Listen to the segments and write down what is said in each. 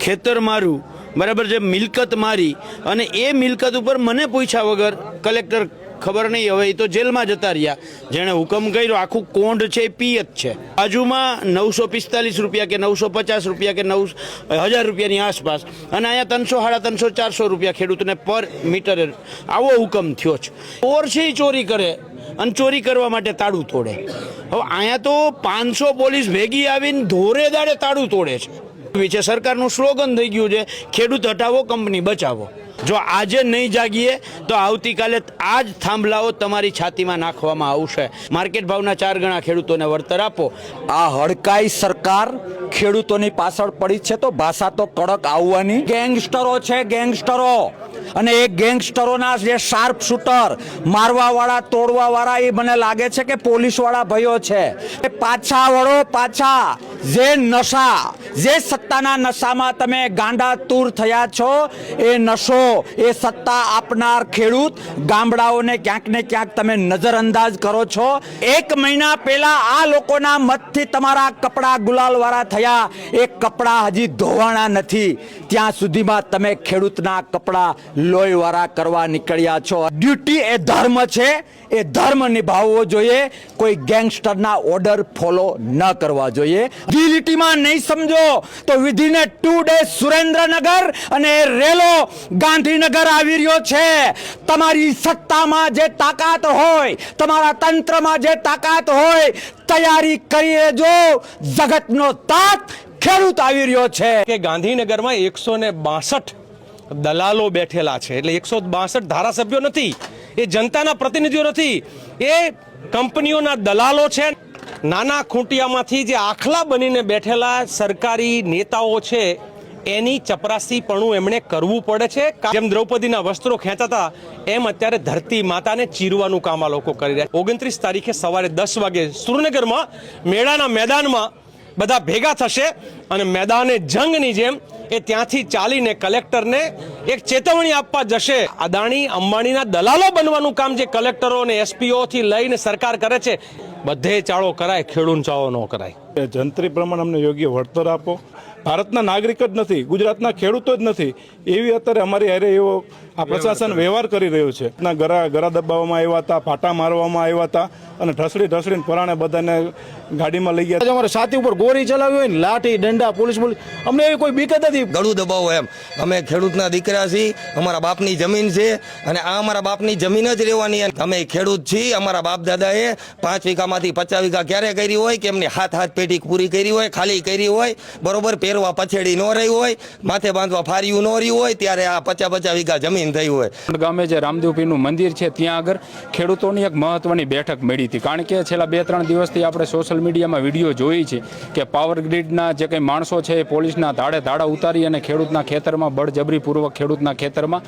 ખેતર મારું, બરાબર છે, મિલકત મારી, અને એ મિલકત ઉપર મને પૂછ્યા વગર કલેક્ટર ખબર નહીં, હવે એ તો જેલમાં જતા રહ્યા. જેણે હુકમ કર્યો આખું કોંઢ છે એ પિયત છે. બાજુમાં 945 રૂપિયા કે 950 રૂપિયા કે 1000 રૂપિયાની આસપાસ, અને અહીંયા 300, 350, 400 રૂપિયા ખેડૂતને પર મીટરે આવો હુકમ થયો છે. ચોર છે એ ચોરી કરે અને ચોરી કરવા માટે તાળું તોડે. હવે અહીંયા તો 500 પોલીસ ભેગી આવીને ધોરે દાડે તાળું તોડે છે. સરકારનું સ્લોગન થઈ ગયું છે, ખેડૂત હટાવો, કંપની બચાવો. જો આજે નહીં જાગીએ તો આવતીકાલે આ જ થાંભલાઓ તમારી છાતીમાં નાખવામાં આવશે. માર્કેટ ભાવના 4 ગણા ખેડૂતોને વળતર આપો. આ હડકાઈ સરકાર ખેડૂતોની પાછળ પડી છે તો ભાષા તો કડક આવવાની. ગેંગસ્ટરો છે, ગેંગસ્ટરો, અને એ ગેંગસ્ટરોના જે શાર્પ શૂટર, મારવા વાળા, તોડવા વાળા, એ મને લાગે છે કે પોલીસ વાળા ભાઈઓ છે. એ પાછા વળો, પાછા. જે નશા, જે સત્તાના નશામાં તમે ગાંડા તૂર થયા છો, એ નશો, એ સત્તા આપનાર ખેડૂત ગામડાઓને ક્યાંક ને ક્યાંક તમે નજરઅંદાજ કરો છો. 1 મહિના પહેલા આ લોકોના મતથી તમારા કપડા ગુલાલ વાળા થયા. એ કપડા હજી ધોવાણા નથી, ત્યાં સુધીમાં તમે ખેડૂતના કપડા લોહી વાળા કરવા નીકળ્યા છો. ડ્યુટી એ ધર્મ છે, એ ધર્મ નિભાવવો જોઈએ. કોઈ ગેંગસ્ટરના ઓર્ડર ફોલો ન કરવા જોઈએ. લીટીમાં નહીં સમજો તો વિધિને 2 days સુરેન્દ્રનગર અને રેલો ગાંધીનગર આવી રહ્યો છે. તમારી સત્તામાં જે તાકાત હોય, તમારા તંત્રમાં જે તાકાત હોય, તૈયારી કરી લેજો. જગતનો તાત ખેડૂત આવી રહ્યો છે. કે ગાંધીનગરમાં 162 દલાલો બેઠેલા છે. એટલે 162 ધારાસભ્યો નથી, એ જનતાના પ્રતિનિધિઓ નથી, એ કંપનીઓના દલાલો છે. નાના ખૂંટિયામાંથી જે આખલા બનીને બેઠેલા સરકારી નેતાઓ છે, એની ચપરાસીપણું એમણે કરવું પડે છે. જેમ દ્રૌપદીના વસ્ત્રો ખેંચાતા એમ અત્યારે ધરતી માતાને ચીરવાનું કામ આ લોકો કરી રહ્યા. 29 તારીખે સવારે 10 વાગે સુરેન્દ્રનગરમાં મેળાના મેદાનમાં બધા ભેગા થશે અને મેદાને જંગની જેમ એ ત્યાંથી ચાલીને કલેક્ટરને એક ચેતવણી આપવા જશે. અદાણી અંબાણીના દલાલો બનવાનું કામ જે કલેક્ટરો અને એસપીઓથી લઈને સરકાર કરે છે, બધે ચાળો કરાય, ખેડૂત ચાળો ન કરાય. જંત્રી પ્રમાણે અમને યોગ્ય વળતર આપો. ભારતના નાગરિક જ નથી, ગુજરાતના ખેડૂતો જ નથી, એવી અત્યારે અમારી હારે એવો આ પ્રશાસન વ્યવહાર કરી રહ્યું છે. ગરા દબાવવામાં આવ્યા હતા, ફાટા મારવામાં આવ્યા હતા, અને ઢસડીને પરાણે બધાને ગાડીમાં લઈ ગયા. અમારે છાતી ઉપર ગોળી ચલાવી હોય ને, લાઠી ડંડા, પોલીસ અમને એવી કોઈ બીક જ નથી. ગળું દબાવો એમ. અમે ખેડૂતના દીકરા છીએ, અમારા બાપની જમીન છે, અને આ અમારા બાપની જમીન જ રહેવાની. અમે ખેડૂત છીએ. અમારા બાપ દાદાએ 5 વીઘામાંથી 50 વીઘા ક્યારે કરી હોય કે એમની હાથ પેટી પૂરી કરી હોય, ખાલી કરી હોય, બરોબર, પહેરવા પછેડી ન રહી હોય, માથે બાંધવા ફાર્યું ન રહ્યું હોય, ત્યારે આ 50 વીઘા જમીન થઈ હોય. ગામે જે રામદેવપીરનું મંદિર છે, ત્યાં આગળ ખેડૂતોની એક મહત્વની બેઠક મળી હતી. કારણ કે છેલ્લા 2-3 દિવસથી આપણે સોશિયલ મીડિયામાં વિડીયો જોઈ છે કે પાવર ગ્રીડના જે કંઈ માણસો છે, એ પોલીસના ધાડા ઉતારી અને ખેડૂતના ખેતરમાં બળજબરીપૂર્વક ખેડૂતના ખેતરમાં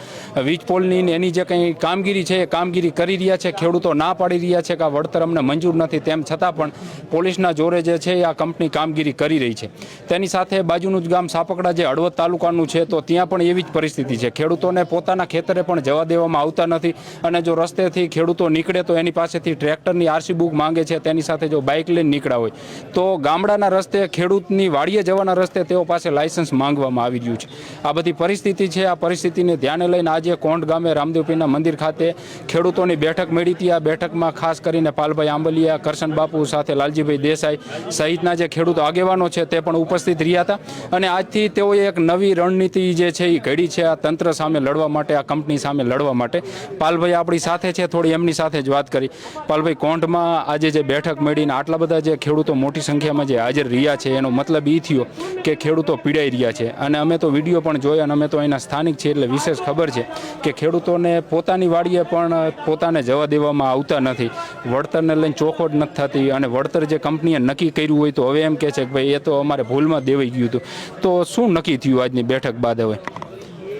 વીજ પોલની એની જે કંઈ કામગીરી છે, એ કામગીરી કરી રહ્યા છે. ખેડૂતો ના પાડી રહ્યા છે કે આ વળતર અમને મંજૂર નથી, તેમ છતાં પણ પોલીસના જોરે જે છે આ કંપની કામગીરી કરી રહી છે. તેની સાથે બાજુનું જ ગામ સાપકડા જે હળવદ તાલુકાનું છે, તો ત્યાં પણ એવી જ પરિસ્થિતિ છે. ખેડૂતોને પોતાના ખેતરે પણ જવા દેવામાં આવતા નથી, અને જો રસ્તેથી ખેડૂતો નીકળે તો એની પાસેથી ટ્રેક્ટરની આરસી બુક માંગે છે. તેની સાથે જો બાઇક લઈને નીકળ્યા હોય તો ગામડાના રસ્તે, ખેડૂતની વાડીએ જવાના રસ્તે તેઓ પાસે લાયસન્સ માંગવામાં આવી રહ્યું છે. આ બધી પરિસ્થિતિ છે. આ પરિસ્થિતિને ધ્યાને લઈને આજે કોંઢ ગામે રામદેવપીરના મંદિર ખાતે ખેડૂતોની બેઠક મળી હતી. આ બેઠકમાં ખાસ કરીને પાલભાઈ આંબલિયા, કરશન બાપુ સાથે લાલજીભાઈ દેસાઈ સહિતના જે ખેડૂતો આગેવાનો છે તે પણ ઉપસ્થિત રહ્યા હતા. અને આજથી તેઓએ એક નવી રણનીતિ જે છે એ ઘડી છે આ તંત્ર સામે લડવા માટે, આ કંપની સામે લડવા માટે. પાલભાઈ આપણી સાથે છે, થોડી એમની સાથે જ વાત કરી. પાલભાઈ, કોંઢમાં આજે જે બેઠક મળીને આટલા બધા જે ખેડૂતો મોટી સંખ્યામાં જે હાજર રહ્યા છે, એનો મતલબ એ થયો કે ખેડૂતો પીડાઈ રહ્યા છે. અને અમે તો વિડીયો પણ જોયા, અને અમે તો અહીંના સ્થાનિક છીએ એટલે વિશેષ ખબર છે કે ખેડૂતોને પોતાની વાડીએ પણ પોતાને જવા દેવામાં આવતા નથી. વળતરને લઈને ચોખવટ નથી થતી, અને વળતર જે કંપનીએ નક્કી કર્યું હોય તો હવે એમ કહે છે કે ભાઈ એ તો અમારે ભૂલમાં દેવાઈ ગયું હતું. તો શું નક્કી થયું આજની બેઠક બાદ? હવે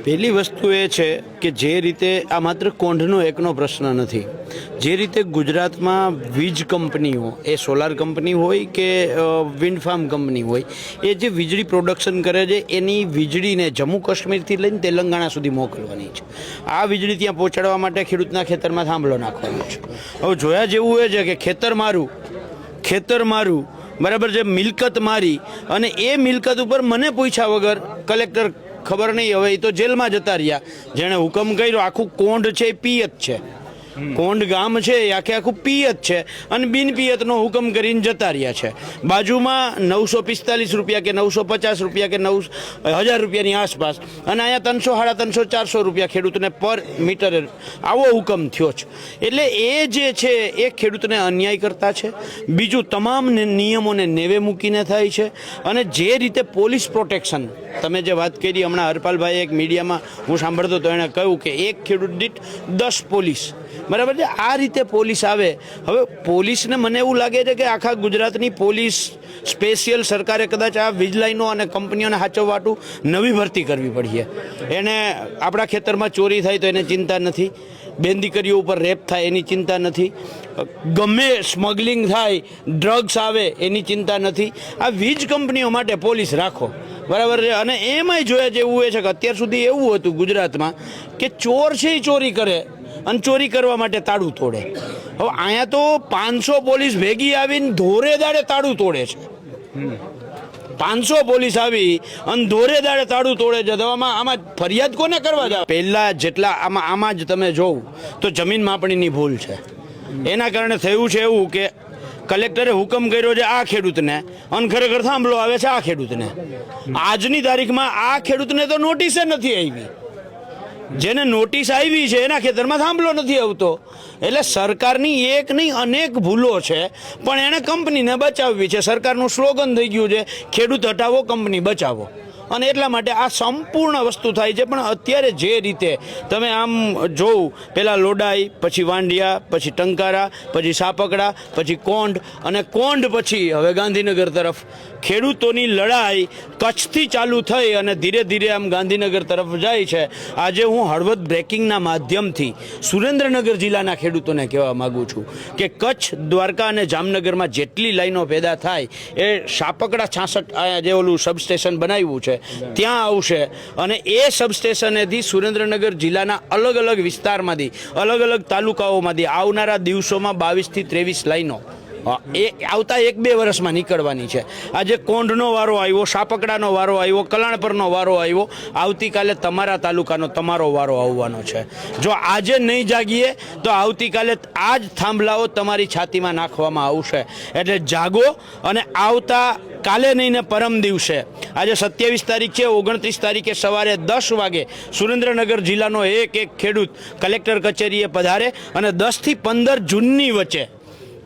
પહેલી વસ્તુ એ છે કે જે રીતે આ માત્ર કોંઢનો એકનો પ્રશ્ન નથી. જે રીતે ગુજરાતમાં વીજ કંપનીઓ, એ સોલાર કંપની હોય કે વિન્ડ ફાર્મ કંપની હોય, એ જે વીજળી પ્રોડક્શન કરે છે, એની વીજળીને જમ્મુ કાશ્મીરથી લઈને તેલંગાણા સુધી મોકલવાની છે. આ વીજળી ત્યાં પહોંચાડવા માટે ખેડૂતના ખેતરમાં થાંભલો નાખવાનો છે. હવે જોયા જેવું એ છે કે ખેતર મારું, બરાબર છે, મિલકત મારી અને એ મિલકત ઉપર મને પૂછ્યા વગર કલેક્ટર ખબર નહીં હવે એ તો જેલમાં જતા રહ્યા. જેણે હુકમ કર્યો આખું કોંઢ છે એ પિયત છે, કોંઢ ગામ છે એ આખું પિયત છે અને બિન પિયતનો હુકમ કરીને જતા રહ્યા છે. બાજુમાં 945 રૂપિયા કે 950 રૂપિયા કે 1000 રૂપિયાની આસપાસ અને અહીંયા 300, 350, 400 રૂપિયા ખેડૂતને પર મીટરે આવો હુકમ થયો છે. એટલે એ જે છે એ ખેડૂતને અન્યાય કરતા છે. બીજું તમામ નિયમોને નેવે મૂકીને થાય છે અને જે રીતે પોલીસ પ્રોટેક્શન તમે જે વાત કરી હમણાં હરપાલભાઈ એક મીડિયામાં હું સાંભળતો તો એણે કહ્યું કે એક ખેડૂત દીઠ 10 પોલીસ, બરાબર છે. આ રીતે પોલીસ આવે. હવે પોલીસને મને એવું લાગે છે કે આખા ગુજરાતની પોલીસ સ્પેશિયલ સરકારે કદાચ આ વીજ લાઈનો અને કંપનીઓને સાચવવાટું નવી ભરતી કરવી પડીએ. એને આપણા ખેતરમાં ચોરી થાય તો એને ચિંતા નથી, બેન દીકરીઓ ઉપર રેપ થાય એની ચિંતા નથી, ગમે સ્મગલિંગ થાય, ડ્રગ્સ આવે એની ચિંતા નથી. આ વીજ કંપનીઓ માટે પોલીસ રાખો, બરાબર છે. અને એમાંય જોયા જેવું એ છે કે અત્યાર સુધી એવું હતું ગુજરાતમાં કે ચોર છે એ ચોરી કરે અને ચોરી કરવા માટે તાળું તોડે. હવે અહીંયા તો 500 પોલીસ ભેગી આવીને ધોરે દાડે તાળું તોડે છે. 500 પોલીસ આવી અને ધોરે દાડે તાળું તોડે છે. તો આમાં ફરિયાદ કોને કરવા જાવ? પહેલા જેટલા આમાં જ તમે જોવ તો જમીન માપણીની ભૂલ છે. એના કારણે થયું છે એવું કે કલેક્ટરે હુકમ કર્યો છે આ ખેડૂતને અને ખરેખર થાંભલો આવે છે આ ખેડૂતને. આજની તારીખમાં આ ખેડૂતને તો નોટિસે નથી આવી. જેને નોટિસ આવી છે એના ખેતરમાં થાંભલો નથી આવતો. એટલે સરકારની એક નહીં અનેક ભૂલો છે, પણ એણે કંપનીને બચાવવી છે. સરકારનું સ્લોગન થઈ ગયું છે ખેડૂત હટાવો કંપની બચાવો, અને એટલા માટે આ સંપૂર્ણ વસ્તુ થાય છે. પણ અત્યારે જે રીતે તમે આમ જોવ, પહેલાં લોડાઈ, પછી વાંઢિયા, પછી ટંકારા, પછી સાપકડા, પછી કોંઢ અને કોંઢ પછી હવે ગાંધીનગર તરફ ખેડૂતોની લડાઈ કચ્છથી ચાલુ થઈ અને ધીરે ધીરે આમ ગાંધીનગર તરફ જાય છે. આજે હું હળવદ બ્રેકિંગના માધ્યમથી સુરેન્દ્રનગર જિલ્લાના ખેડૂતોને કહેવા માગું છું કે કચ્છ, દ્વારકા અને જામનગરમાં જેટલી લાઈનો પેદા થાય એ સાપકડા 66 જે ઓલું સબસ્ટેશન બનાવ્યું છે ત્યાં આવશે. અને એ સબસ્ટેશનેથી સુરેન્દ્રનગર જિલ્લાના અલગ અલગ વિસ્તારમાંથી, અલગ અલગ તાલુકાઓમાંથી આવનારા દિવસોમાં 22 થી 23 લાઈનો એ આવતા 1-2 વર્ષમાં નીકળવાની છે. આજે કોંઢનો વારો આવ્યો, સાપકડાનો વારો આવ્યો, કલાણપરનો વારો આવ્યો, આવતીકાલે તમારા તાલુકાનો તમારો વારો આવવાનો છે. જો આજે નહીં જાગીએ તો આવતીકાલે આ જ થાંભલાઓ તમારી છાતીમાં નાખવામાં આવશે. એટલે જાગો અને આવતા કાલે નહીં ને પરમ દિવસે, આજે 27 તારીખ છે, 29 તારીખે સવારે 10 વાગે સુરેન્દ્રનગર જિલ્લાનો એક ખેડૂત કલેક્ટર કચેરીએ પધારે અને 10 થી 15 જૂનની વચ્ચે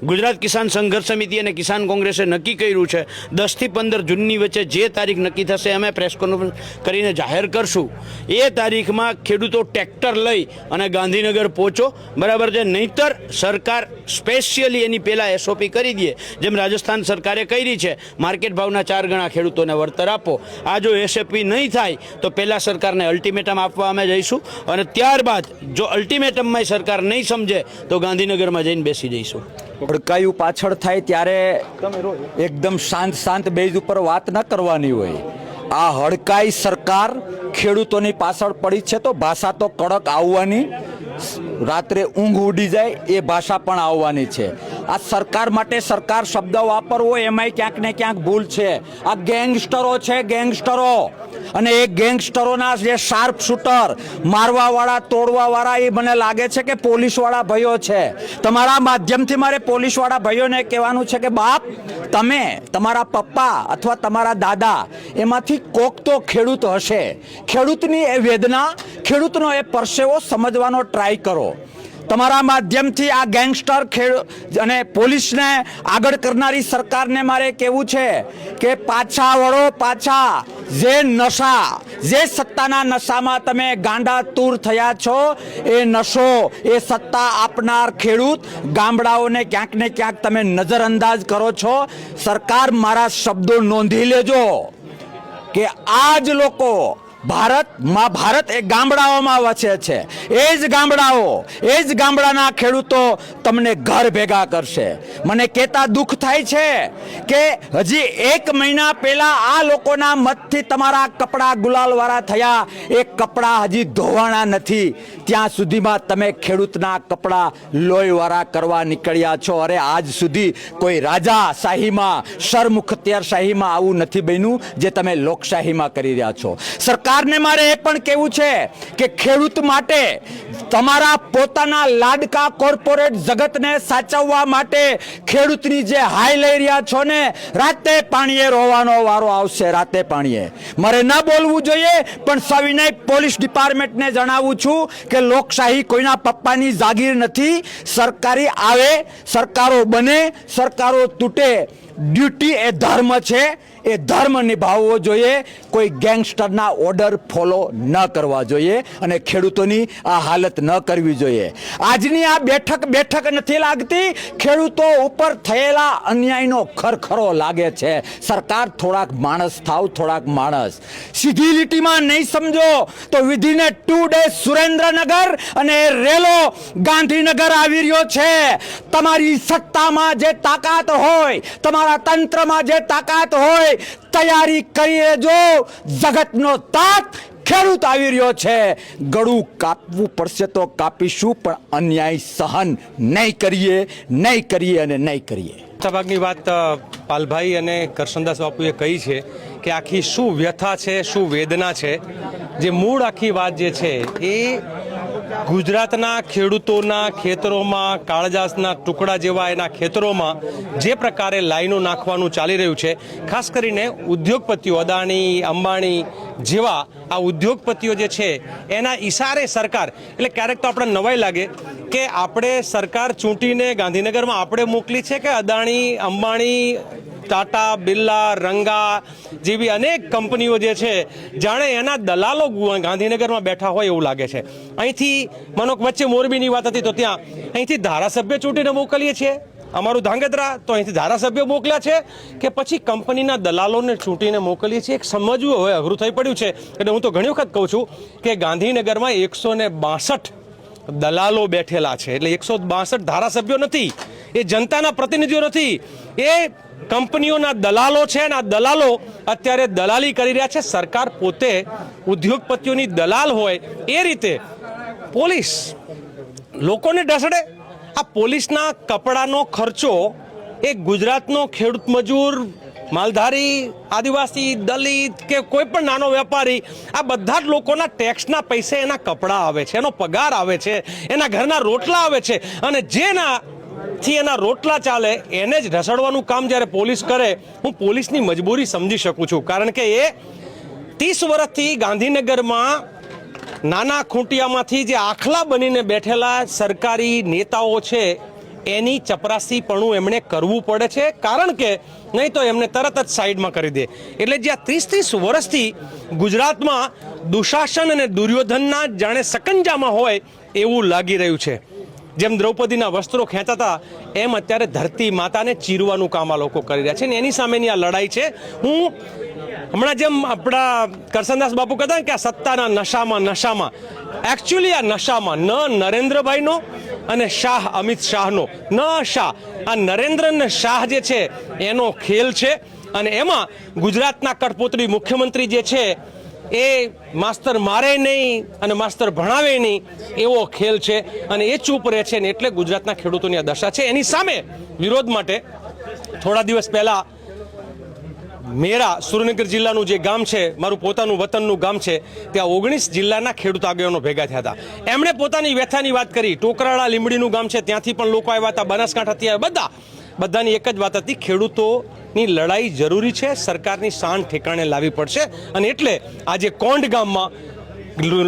ગુજરાત કિસાન સંઘર્ષ સમિતિ અને કિસાન કોંગ્રેસે નક્કી કર્યું છે 10 થી 15 જૂનની વચ્ચે જે તારીખ નક્કી થશે અમે પ્રેસ કોન્ફરન્સ કરીને જાહેર કરશું. એ તારીખમાં ખેડૂતો ટ્રેક્ટર લઈ અને ગાંધીનગર પહોંચો, બરાબર છે. નહીંતર સરકાર સ્પેશિયલી એની પહેલાં SOP કરી દે, જેમ રાજસ્થાન સરકારે કરી છે, માર્કેટ ભાવના 4 ગણા ખેડૂતોને વળતર આપો. આ જો SOP નહીં થાય તો પહેલાં સરકારને અલ્ટિમેટમ આપવા અમે જઈશું અને ત્યારબાદ જો અલ્ટિમેટમમાં સરકાર નહીં સમજે તો ગાંધીનગરમાં જઈને બેસી જઈશું. હડકાયું પાછળ થાય ત્યારે એકદમ શાંત બેઝ ઉપર વાત ન કરવાની હોય. આ હડકાઈ સરકાર ખેડૂતોની પાછળ પડી છે તો ભાષા તો કડક આવવાની, રાત્રે ઊંઘ ઉડી જાય એ ભાષા પણ આવવાની છે. આ સરકાર માટે સરકાર શબ્દ વાપરવો એમાંય ક્યાંક ને ક્યાંક ભૂલ છે. આ ગેંગસ્ટરો છે, ગેંગસ્ટરો, અને એ ગેંગસ્ટરોના જે શાર્પ શૂટર, મારવાવાળા, તોડવાવાળા, એ મને લાગે છે કે પોલીસવાળા ભાઈઓ છે. તમારા માધ્યમથી મારે પોલીસવાળા ભાઈઓને કહેવાનું છે કે બાપ, તમે, તમારા પપ્પા અથવા તમારા દાદા એમાંથી કોક તો ખેડૂત હશે. ખેડૂતની એ વેદના, ખેડૂતનો એ પરસેવો સમજવાનો ટ્રાય કરો. તમારા માધ્યમથી આ ગેંગસ્ટર અને પોલીસને આગળ કરનારી સરકારને મારે કહેવું છે કે પાછા વળો, પાછા. જે નશા, જે સત્તાના નશામાં તમે ગાંડા તૂર થયા છો, એ નશો, એ સત્તા આપનાર ખેડૂત ગામડાઓને ક્યાંક ને ક્યાંક તમે નજરઅંદાજ કરો છો. સરકાર, મારા શબ્દો નોંધી લેજો કે આ જ લોકો ભારત એ ગામડાઓમાં વસે છે. એ જ ગામડાના ખેડૂતો તમને ઘર ભેગા કરશે. મને કહેતા દુઃખ થાય છે કે હજી 1 મહિના પહેલા આ લોકોના મતથી તમારા કપડા ગુલાલવાળા થયા, એ કપડા હજી ધોવાણા નથી, ત્યાં સુધીમાં તમે ખેડૂતના કપડા લોહીવાળા કરવા નીકળ્યા છો. અરે આજ સુધી કોઈ રાજાશાહીમાં, સરમુખત્યારશાહીમાં આવું નથી બન્યું જે તમે લોકશાહીમાં કરી રહ્યા છો. સરકારને મારે એ પણ કહેવું છે કે ખેડૂત માટે તમારા પોતાના લાડકા કોર્પોરેટ જગતને સાચવવા માટે ખેડૂતની જે હાય લઈ રહ્યા છો ને, રાતે પાણીએ રોવાનો વારો આવશે. રાતે પાણીએ મારે ન બોલવું જોઈએ, પણ સવિનય પોલીસ ડિપાર્ટમેન્ટને જણાવું છું કે લોકશાહી કોઈના પપ્પાની જાગીર નથી. સરકારી આવે, સરકારો બને, સરકારો તૂટે, ડ્યુટી એ ધર્મ છે, એ ધર્મ નિભાવવો જોઈએ. કોઈ ગેંગસ્ટરના ઓર્ડર ફોલો ન કરવા જોઈએ અને ખેડૂતોની આ હાલત ન કરવી જોઈએ. આજની આ બેઠક નથી લાગતી, ખેડૂતો ઉપર થયેલા અન્યાયનો ખરખરો લાગે છે. સરકાર થોડાક માણસ થાવ, થોડાક માણસ. સીધી લીટીમાં નહીં સમજો તો વિધિને 2 days સુરેન્દ્રનગર અને રેલો ગાંધીનગર આવી રહ્યો છે. તમારી સત્તામાં જે તાકાત હોય, તમારા તંત્રમાં જે તાકાત હોય, તૈયારી કરી લેજો. જગતનો તાત ખેડૂત આવી રહ્યો છે. ગળું કાપવું પડશે તો કાપીશું, પણ અન્યાય સહન નહીં કરીએ અને નહીં કરીએ. મોટાભાગની વાત પાલભાઈ અને કરશનદાસ બાપુએ કહી છે કે આખી શું વ્યથા છે, શું વેદના છે. જે મૂળ આખી વાત જે છે એ ગુજરાતના ખેડૂતોના ખેતરોમાં, કાળજાસના ટુકડા જેવા એના ખેતરોમાં જે પ્રકારે લાઈનો નાખવાનું ચાલી રહ્યું છે, ખાસ કરીને ઉદ્યોગપતિઓ અદાણી, અંબાણી જેવા આ ઉદ્યોગપતિઓ જે છે એના ઈશારે સરકાર, એટલે ક્યારેક તો આપણે નવાઈ લાગે કે આપણે સરકાર ચૂંટીને ગાંધીનગરમાં આપણે મોકલી છે કે અદાણી, અંબાણી, ટાટા, બિરલા, રંગા જેવી અનેક કંપનીઓ જે છે જાણે એના દલાલો ગાંધીનગરમાં બેઠા હોય એવું લાગે છે. અહીંથી માનો વચ્ચે મોરબીની વાત હતી તો ત્યાં અહીંથી ધારાસભ્ય ચૂંટીને મોકલીએ છીએ, અમારું ધાંગધ્રા તો અહીંથી ધારાસભ્યો મોકલ્યા છે કે પછી કંપનીના દલાલોને ચૂંટીને મોકલીએ છીએ. એક સમજવું હવે અઘરું થઈ પડ્યું છે. એટલે હું તો ઘણી વખત કહું છું કે ગાંધીનગરમાં 162 દલાલો બેઠેલા છે. એટલે 162 ધારાસભ્યો નથી, એ જનતાના પ્રતિનિધિઓ નથી, એ કંપનીઓના દલાલો છે. અને આ દલાલો અત્યારે દલાલી કરી રહ્યા છે. સરકાર પોતે ઉદ્યોગપતિઓની દલાલ હોય એ રીતે પોલીસ લોકોને ઢસડે. આ પોલીસના કપડાનો ખર્ચો એ ગુજરાતનો ખેડૂત મજૂર, માલધારી, આદિવાસી, દલિત કે કોઈ પણ નાનો વેપારી, આ બધા જ લોકોના ટેક્સના પૈસે એના કપડાં આવે છે, એનો પગાર આવે છે, એના ઘરના રોટલા આવે છે. અને જેના થી એના રોટલા ચાલે એને જ ઢસડવાનું કામ જ્યારે પોલીસ કરે, હું પોલીસની મજબૂરી સમજી શકું છું. કારણ કે એ 30 વર્ષથી ગાંધીનગરમાં નાના ખૂંટિયામાંથી જે આખલા બનીને બેઠેલા સરકારી નેતાઓ છે એની ચપરાસીપણું એમણે કરવું પડે છે. કારણ કે નહીં તો એમને તરત જ સાઈડમાં કરી દે. એટલે જે 30 વર્ષથી ગુજરાતમાં દુશાસન અને દુર્યોધનના જાણે સકંજામાં હોય એવું લાગી રહ્યું છે. જેમ દ્રૌપદીના વસ્ત્રો ખેંચાતા એમ અત્યારે ધરતી માતાને ચીરવાનું કામ આ લોકો કરી રહ્યા છે. ને એની સામેની આ લડાઈ છે. હું હમણાં જેમ આપણા કરશનદાસ બાપુ કહેતા કે આ સત્તાના નશામાં એકચ્યુઅલી આ નશામાં ન નરેન્દ્રભાઈનો અને શાહ અમિત શાહનો, ન શાહ, આ નરેન્દ્ર અને શાહ જે છે એનો ખેલ છે. અને એમાં ગુજરાતના કઠપૂતળી મુખ્યમંત્રી જે છે એ માસ્તર મારે નહીં અને માસ્તર ભણાવે નહીં એવો ખેલ છે. અને એ ચૂપ રહે છે ને એટલે ગુજરાતના ખેડૂતોની આ દશા છે. એની સામે વિરોધ માટે થોડા દિવસ પહેલા મેરા સુરેન્દ્રનગર જિલ્લાનું જે ગામ છે, મારું પોતાનું વતનનું ગામ છે, ત્યાં 19 જિલ્લાના ખેડૂત આગેવાનો ભેગા થયા હતા. એમણે પોતાની વ્યથાની વાત કરી. ટોકરાળા લીંબડીનું ગામ છે, ત્યાંથી પણ લોકો આવ્યા હતા, બનાસકાંઠાથી આવ્યા, બધાની એક જ વાત હતી, ખેડૂતોની લડાઈ જરૂરી છે, સરકારની શાન ઠેકાણે લાવવી પડશે. અને એટલે આજે કોંડ ગામમાં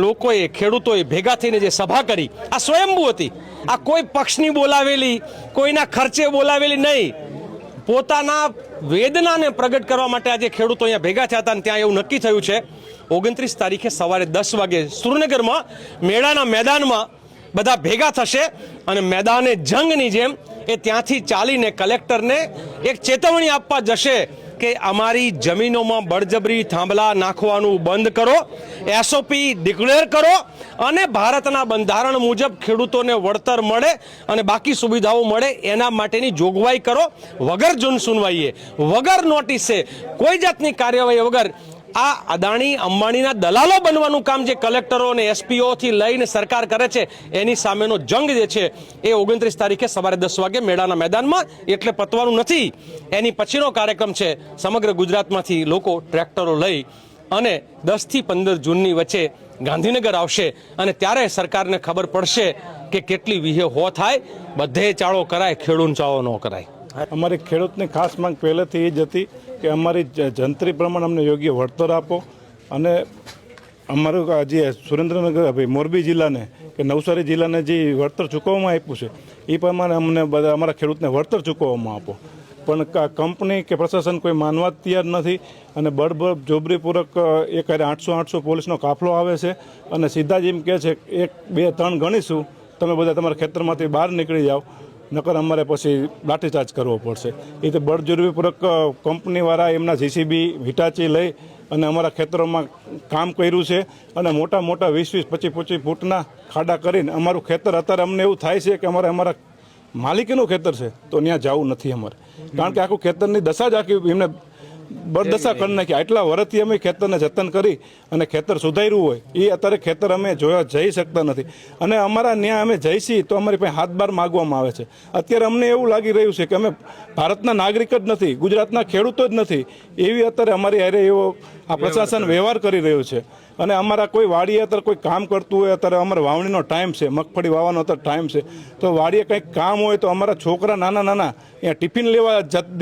લોકોએ, ખેડૂતોએ ભેગા થઈને જે સભા કરી, આ સ્વયંભૂ હતી. આ કોઈ પક્ષની બોલાવેલી, કોઈના ખર્ચે બોલાવેલી નહીં. પોતાના વેદનાને પ્રગટ કરવા માટે આજે ખેડૂતો અહીંયા ભેગા થયા હતા. અને ત્યાં એવું નક્કી થયું છે 29 તારીખે સવારે 10 વાગે સુરેન્દ્રનગરમાં મેળાના મેદાનમાં બધા ભેગા થશે અને મેદાને જંગની જેમ એ ત્યાંથી ચાલીને કલેક્ટરને એક ચેતવણી આપવા જશે કે અમારી જમીનોમાં બળજબરી થાંભલા નાખવાનું બંધ કરો, એસઓપી ડિક્લેર કરો અને ભારતના બંધારણ મુજબ ખેડૂતોને વળતર મળે અને બાકી સુવિધાઓ મળે એના માટેની જોગવાઈ કરો. વગર સુનવાઈએ, વગર નોટિસે, કોઈ જાતની કાર્યવાહી વગર આ અદાણી અંબાણીના દલાલો બનવાનું કામ જે કલેક્ટરો અને એસપીઓથી લઈને સરકાર કરે છે એની સામેનો જંગ જે છે એ 29 તારીખે સવારે 10 વાગે મેળાના મેદાનમાં, એટલે પતવાનું નથી. એની પછીનો કાર્યક્રમ છે સમગ્ર ગુજરાતમાંથી લોકો ટ્રેક્ટરો લઈ અને 10 થી 15 જૂનની વચ્ચે ગાંધીનગર આવશે અને ત્યારે સરકારને ખબર પડશે કે કેટલી વિહે હો થાય. બધે ચાળો કરાય, ખેડૂત ચાળો ન કરાય. અમારી ખેડૂતની ખાસ માંગ પહેલેથી એ જ હતી કે અમારી જંત્રી પ્રમાણે અમને યોગ્ય વળતર આપો અને અમારું જે સુરેન્દ્રનગર મોરબી જિલ્લાને કે નવસારી જિલ્લાને જે વળતર ચૂકવવામાં આપ્યું છે એ પ્રમાણે અમને બધા અમારા ખેડૂતને વળતર ચૂકવવામાં આપો. પણ કંપની કે પ્રશાસન કોઈ માનવા તૈયાર નથી અને બળબળ જોબરીપૂર્વક એક 800 પોલીસનો કાફલો આવે છે અને સીધા જ એમ કહે છે 1, 2, 3 ગણીશું, તમે બધા તમારા ખેતરમાંથી બહાર નીકળી જાઓ, નકર અમારે પછી લાઠીચાર્જ કરવો પડશે. એ તો બળજબરીપૂર્વક કંપનીવાળા એમના જીસીબી હિટાચી લઈ અને અમારા ખેતરોમાં કામ કર્યું છે અને મોટા મોટા 20, 25 ફૂટના ખાડા કરીને અમારું ખેતર, અત્યારે અમને એવું થાય છે કે અમારા માલિકીનું ખેતર છે તો ત્યાં જવું નથી અમારે, કારણ કે આખું ખેતરની દશા જ આખી એમને બરદશા કરી નાખી. આટલા વર્ષથી અમે ખેતરને જતન કરી અને ખેતર સુધાર્યું હોય એ અત્યારે ખેતર અમે જોવા જઈ શકતા નથી અને અમારા ત્યાં અમે જઈશી તો અમારી પાસે હાથબાર માગવામાં આવે છે. અત્યારે અમને એવું લાગી રહ્યું છે કે અમે ભારતના નાગરિક જ નથી, ગુજરાતના ખેડૂતો જ નથી, એવી અત્યારે અમારી હારે એવો આ પ્રશાસન વ્યવહાર કરી રહ્યું છે. અને અમારા કોઈ વાડીએ અત્યારે કોઈ કામ કરતું હોય, અત્યારે અમારે વાવણીનો ટાઈમ છે, મગફળી વાવવાનો અત્યારે ટાઈમ છે, તો વાડીએ કંઈક કામ હોય તો અમારા છોકરા નાના અહીંયા ટિફિન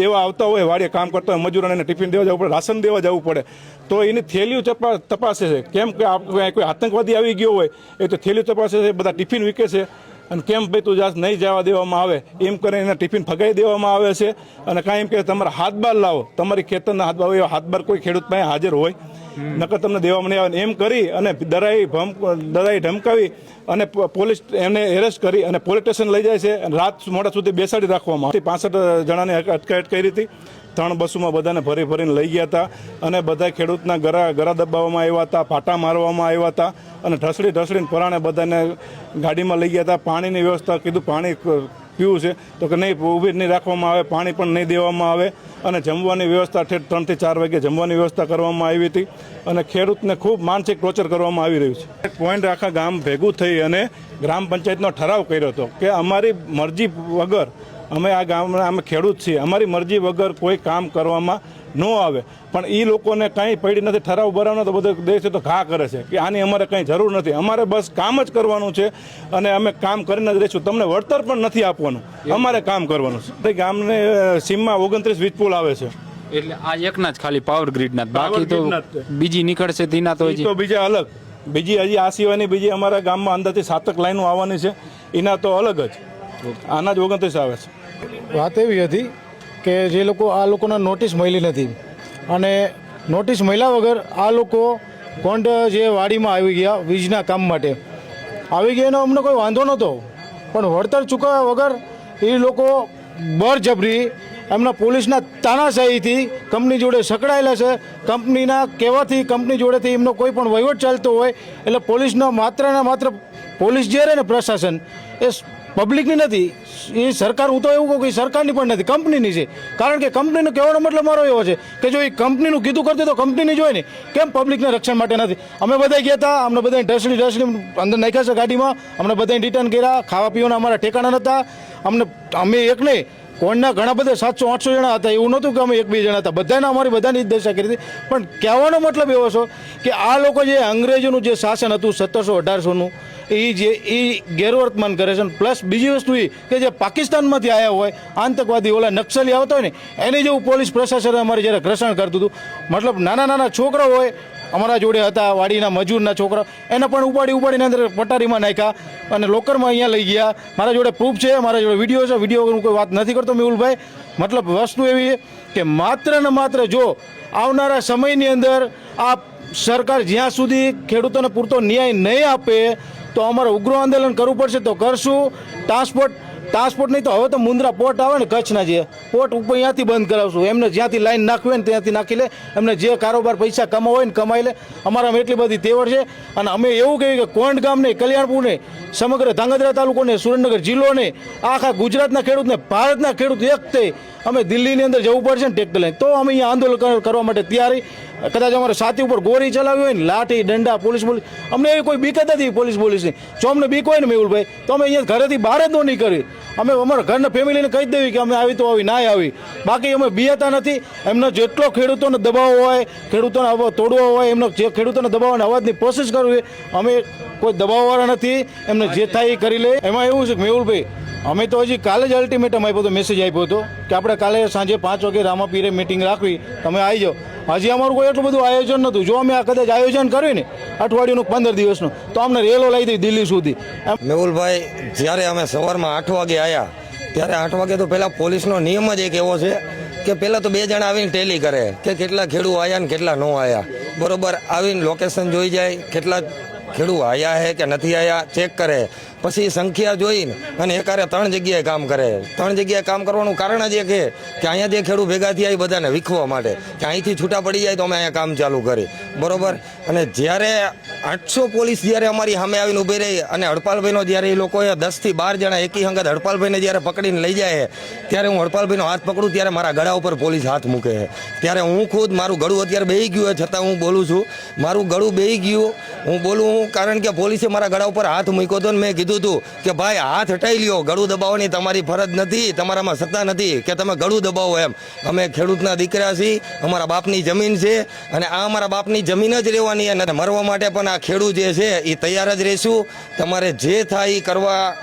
દેવા આવતા હોય, વાડીએ કામ કરતા હોય મજૂરોને એને ટિફિન દેવા જવું પડે, રાશન દેવા જવું પડે, તો એની થેલીઓ તપાસે છે. કેમ કે કોઈ આતંકવાદી આવી ગયો હોય એ તો થેલીઓ તપાસે છે, બધા ટિફિન વિકે છે અને કેમ ભાઈ તું નહીં જવા દેવામાં આવે એમ કરીને એને ટિફિન ફગાઈ દેવામાં આવે છે. અને કાંઈ એમ કે તમારા હાથબાર લાવો, તમારી ખેતરના હાથબાર હોય, હાથબાર કોઈ ખેડૂત પાસે હાજર હોય, નકર તમને દેવામાં નહીં આવે એમ કરી અને ડરાઈ ધમકાવી અને પોલીસ એને એરેસ્ટ કરી અને પોલીસ સ્ટેશન લઈ જાય છે અને રાત મોડા સુધી બેસાડી રાખવામાં આવી. 65 જણાની અટકાયત કરી હતી. 3 બસોમાં બધાને ભરીને લઈ ગયા હતા અને બધા ખેડૂતના ગરા દબાવવામાં આવ્યા હતા, પાટા મારવામાં આવ્યા હતા અને ઢસડીને પરાણે બધાને ગાડીમાં લઈ ગયા હતા. પાણીની વ્યવસ્થા કીધું પાણી પીવું છે તો કે નહીં, ઊભી નહીં રાખવામાં આવે, પાણી પણ નહીં દેવામાં આવે અને જમવાની વ્યવસ્થા 3 થી 4 વાગે જમવાની વ્યવસ્થા કરવામાં આવી હતી અને ખેડૂતને ખૂબ માનસિક ટોર્ચર કરવામાં આવી રહ્યું છે. એક પોઈન્ટ આખા ગામ ભેગું થઈ અને ગ્રામ પંચાયતનો ઠરાવ કર્યો હતો કે અમારી મરજી વગર અમે આ ગામના અમે ખેડૂત છીએ, અમારી મરજી વગર કોઈ કામ કરવામાં ન આવે. પણ એ લોકોને કંઈ પડી નથી, ઠરાવ ભરાવવાનો તો બધો દેશ તો ઘા કરે છે કે આની અમારે કંઈ જરૂર નથી, અમારે બસ કામ જ કરવાનું છે અને અમે કામ કરીને જ રહીશું, તમને વળતર પણ નથી આપવાનું, અમારે કામ કરવાનું છે. ગામને સીમમાં 29 વીજ પુલ આવે છે, એટલે આ એકના જ ખાલી પાવર ગ્રીડના, બાકી તો બીજી નીકળશે તેના તો બીજા અલગ, બીજી હજી આ સિવાયની બીજી અમારા ગામમાં અંદાજથી 7 લાઈનો આવવાની છે, એના તો અલગ જ, આના જ 29 આવે છે. વાત એવી હતી કે જે આ લોકોને નોટિસ મળી નથી અને નોટિસ મળ્યા વગર આ લોકો કોન્ડ જે વાડીમાં આવી ગયા વીજના કામ માટે આવી ગયા, એનો અમને કોઈ વાંધો નહોતો, પણ વળતર ચૂકવ્યા વગર એ લોકો બળજબરી એમના પોલીસના તાનાશાહીથી કંપની જોડે સંકળાયેલા છે. કંપનીના કહેવાથી કંપની જોડેથી એમનો કોઈ પણ વહીવટ ચાલતો હોય એટલે પોલીસનો માત્ર ને માત્ર પોલીસ જે રહે ને પ્રશાસન એ પબ્લિકની નથી, એ સરકાર, હું તો એવું કહું કે સરકારની પણ નથી, કંપનીની છે. કારણ કે કંપનીનો કહેવાનો મતલબ મારો એવો છે કે જો એ કંપનીનું કીધું કરતી તો કંપનીની જ હોય ને, કેમ પબ્લિકના રક્ષણ માટે નથી? અમે બધા ગયા હતા, અમને બધાને ઢસડી અંદર નાખ્યા છે ગાડીમાં, અમને બધાને રિટર્ન કર્યા, ખાવા પીવાના અમારા ઠેકાણા નહોતા. અમે એક નહીં, કોણના ઘણા બધા 700-800 જણા હતા, એવું નહોતું કે અમે 1-2 જણા હતા, બધાને અમારી બધાની જ દશા કરી હતી. પણ કહેવાનો મતલબ એવો છે કે આ લોકો જે અંગ્રેજોનું જે શાસન હતું 1700-1800નું એ ગેરવર્તમાન કરે છે. પ્લસ બીજી વસ્તુ એ કે જે પાકિસ્તાનમાંથી આવ્યા હોય આતંકવાદી, ઓલા નક્સલી આવતા હોય ને, એની જેવું પોલીસ પ્રશાસન અમારે જ્યારે ઘર્ષણ કરતું હતું. મતલબ નાના છોકરા હોય અમારા જોડે હતા, વાડીના મજૂરના છોકરા, એને પણ ઉપાડીને અંદર પટારીમાં નાખ્યા અને લોકરમાં અહીંયા લઈ ગયા. મારા જોડે પ્રૂફ છે, મારા જોડે વિડીયો છે, વિડીયો વગર હું કોઈ વાત નથી કરતો મેહુલભાઈ. મતલબ વસ્તુ એવી છે કે માત્ર ને માત્ર જો આવનારા સમયની અંદર આ સરકાર જ્યાં સુધી ખેડૂતોને પૂરતો ન્યાય નહીં આપે તો અમારે ઉગ્ર આંદોલન કરવું પડશે, તો કરશું. ટ્રાન્સપોર્ટ ટ્રાન્સપોર્ટ નહીં તો હવે તો મુન્દ્રા પોર્ટ આવે ને કચ્છના જે પોર્ટ ઉપર ત્યાંથી બંધ કરાવશું. એમને જ્યાંથી લાઈન નાખવી હોય ને ત્યાંથી નાખી લે. એમને જે કારોબાર પૈસા કમાવો હોય ને કમાઈ લે. અમારામાં એટલી બધી તેવડ છે. અને અમે એવું કહીએ કે કોંઢ ગામને, કલ્યાણપુરને, સમગ્ર ધાંગધ્રા તાલુકોને, સુરેન્દ્રનગર જિલ્લોને, આખા ગુજરાતના ખેડૂતને, ભારતના ખેડૂત એક થઈ અમે દિલ્હીની અંદર જવું પડશે ને ટેક્ટર લઈને, તો અમે અહીંયા આંદોલન કરવા માટે તૈયાર. કદાચ અમારે સાથી ઉપર ગોળી ચલાવી હોય ને, લાઠી દંડા, પોલીસ અમને એવી કોઈ બીક જ નથી પોલીસની. જો અમને બીક હોય ને મેહુલભાઈ, તો અમે અહીંયા ઘરેથી બહાર જ નહીં કરી. અમે અમારા ઘરના ફેમિલીને કહી દેવી કે અમે આવી તો આવી, ના આવી. બાકી અમે બીયતા નથી. એમનો જેટલો ખેડૂતોને દબાવ હોય, ખેડૂતોને તોડવો હોય, એમનો જે ખેડૂતોને દબાવવાની અવાજની કોશિશ કરવી, અમે કોઈ દબાવવાળા નથી. એમને જે થાય એ કરી લે. એમાં એવું છે કે મેહુલભાઈ, અમે તો હજી કાલે જ અલ્ટિમેટમ આપ્યો હતો, મેસેજ આપ્યો હતો કે આપણે કાલે સાંજે 5 વાગે રામાપીરે મિટિંગ રાખવી, તમે આવી જાઓ. હજી અમારું કોઈ એટલું બધું આયોજન નહોતું. જો અમે આ કદાચ આયોજન કર્યું ને અઠવાડિયુંનું 15 દિવસનું, તો અમને રેલો લઈ દઈ દિલ્હી સુધી. મેહુલભાઈ, જ્યારે અમે સવારમાં 8 વાગે આવ્યા, ત્યારે 8 વાગે તો પહેલાં પોલીસનો નિયમ જ એક એવો છે કે પહેલાં તો 2 જણા આવીને ટેલી કરે કે કેટલા ખેડૂત આવ્યા ને કેટલા ન આવ્યા. બરોબર, આવીને લોકેશન જોઈ જાય, કેટલા ખેડૂત આવ્યા છે કે નથી આવ્યા ચેક કરે. પછી સંખ્યા જોઈને અને એકારે 3 જગ્યાએ કામ કરે. 3 જગ્યાએ કામ કરવાનું કારણ જ એ કે અહીંયા જે ખેડૂત ભેગા થયા એ બધાને વિખવા માટે કે અહીંથી છૂટા પડી જાય તો અમે અહીંયા કામ ચાલુ કરી. બરોબર. અને જ્યારે 800 પોલીસ જ્યારે અમારી સામે આવીને ઊભી રહી અને હડપાલભાઈનો જ્યારે એ લોકોએ 10 થી 12 જણા એકી હંગત હડપાલભાઈને જ્યારે પકડીને લઈ જાય, ત્યારે હું હડપાલભાઈનો હાથ પકડું ત્યારે મારા ગળા ઉપર પોલીસ હાથ મૂકે છે. ત્યારે હું ખુદ, મારું ગળું અત્યારે બેહી ગયું હોય છતાં હું બોલું છું, મારું ગળું બેહી ગયું, હું બોલું કારણ કે પોલીસે મારા ગળા ઉપર હાથ મૂક્યો હતો ને મેં કીધું હતું કે ભાઈ હાથ હટાવી લ્યો, ગળું દબાવવાની તમારી ફરજ નથી, તમારામાં સત્તા નથી કે તમે ગળું દબાવો એમ. અમે ખેડૂતના દીકરા છીએ, અમારા બાપની જમીન છે અને આ અમારા બાપની જમીન જ રહેવાની અને મરવા માટે પણ આ ખેડૂત જે છે એ તૈયાર જ રહીશું. તમારે જે થાય એ કરવા,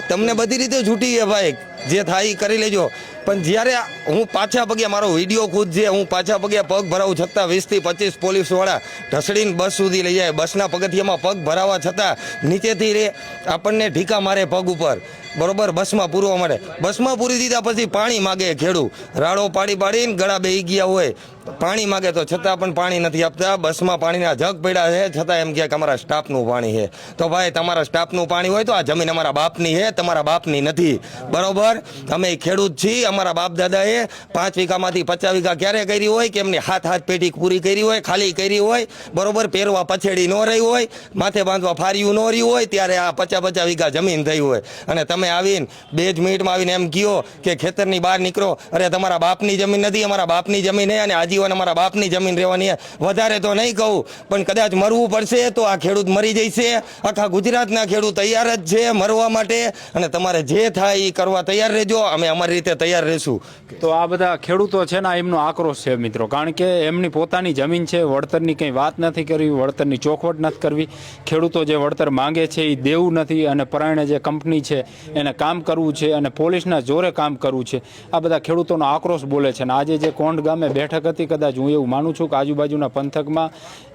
તમને બધી રીતે છૂટી છે ભાઈ, જે થાય એ કરી લેજો. પણ જ્યારે હું પાછા પગે, મારો વિડીયો ખુદ છે, હું પાછા પગે પગ ભરાવું છતાં 20 થી 25 પોલીસવાળા ઢસડીને બસ સુધી લઈ જાય. બસના પગથિયામાં પગ ભરાવા છતાં નીચેથી રે આપણને ઢીકા મારે પગ ઉપર. બરોબર, બસમાં પૂરવા માટે. બસમાં પૂરી દીધા પછી પાણી માગે ખેડૂત, રાડો પાડીને ગળા બેહી ગયા હોય, પાણી માગે તો છતાં પણ પાણી નથી આપતા. બસમાં પાણીના જગ પડ્યા છે છતાં એમ કહે કે અમારા સ્ટાફનું પાણી છે. તો ભાઈ, તમારા સ્ટાફનું પાણી હોય તો આ જમીન અમારા બાપની છે, તમારા બાપની નથી. બરોબર, અમે ખેડૂત છીએ. અમારા બાપ દાદાએ 5 વીઘામાંથી 50 વીઘા ક્યારે કરી હોય કે એમની હાથ પેટી પૂરી કરી હોય, ખાલી કરી હોય. બરોબર, પહેરવા પછેડી ન રહી હોય, માથે બાંધવા ફાર્યું ન રહ્યું હોય, ત્યારે આ 50 વીઘા જમીન થઈ હોય. અને તમે આવીને 2 જ મિનિટમાં આવીને એમ કહો કે ખેતરની બહાર નીકળો, અરે તમારા બાપની જમીન નથી, અમારા બાપની જમીન છે અને આજીવન અમારા બાપની જમીન રહેવાની. વધારે તો નહીં કહું, પણ કદાચ મરવું પડશે તો આ ખેડૂત મરી જશે. આખા ગુજરાતના ખેડૂત તૈયાર જ છે મરવા માટે અને તમારે જે થાય એ કરવા તૈયાર રહેજો. અમે અમારી રીતે તૈયાર રહેશું. તો આ બધા ખેડૂતો છે ને, એમનો આક્રોશ છે મિત્રો, કારણ કે એમની પોતાની જમીન છે, વળતરની કંઈ વાત નથી કરવી, વળતરની ચોખવટ નથી કરવી. ખેડૂતો જે વળતર માંગે છે એ દેવું નથી અને પરાયણે જે કંપની છે એને કામ કરવું છે અને પોલીસના જોરે કામ કરવું છે. આ બધા ખેડૂતોનો આક્રોશ બોલે છે. અને આજે જે કોંઢ ગામે બેઠક હતી, કદાચ હું એવું માનું છું કે આજુબાજુના પંથકમાં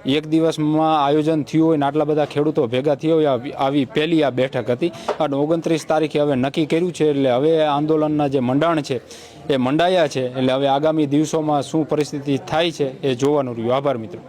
એક દિવસમાં આયોજન થયું હોય ને આટલા બધા ખેડૂતો ભેગા થયા હોય, આવી પહેલી આ બેઠક હતી. અને 29 તારીખે હવે નક્કી કર્યું છે. એટલે હવે આંદોલનના જે મંડાણ છે એ મંડાયા છે. એટલે હવે આગામી દિવસોમાં શું પરિસ્થિતિ થાય છે એ જોવાનું રહ્યું. આભાર મિત્રો.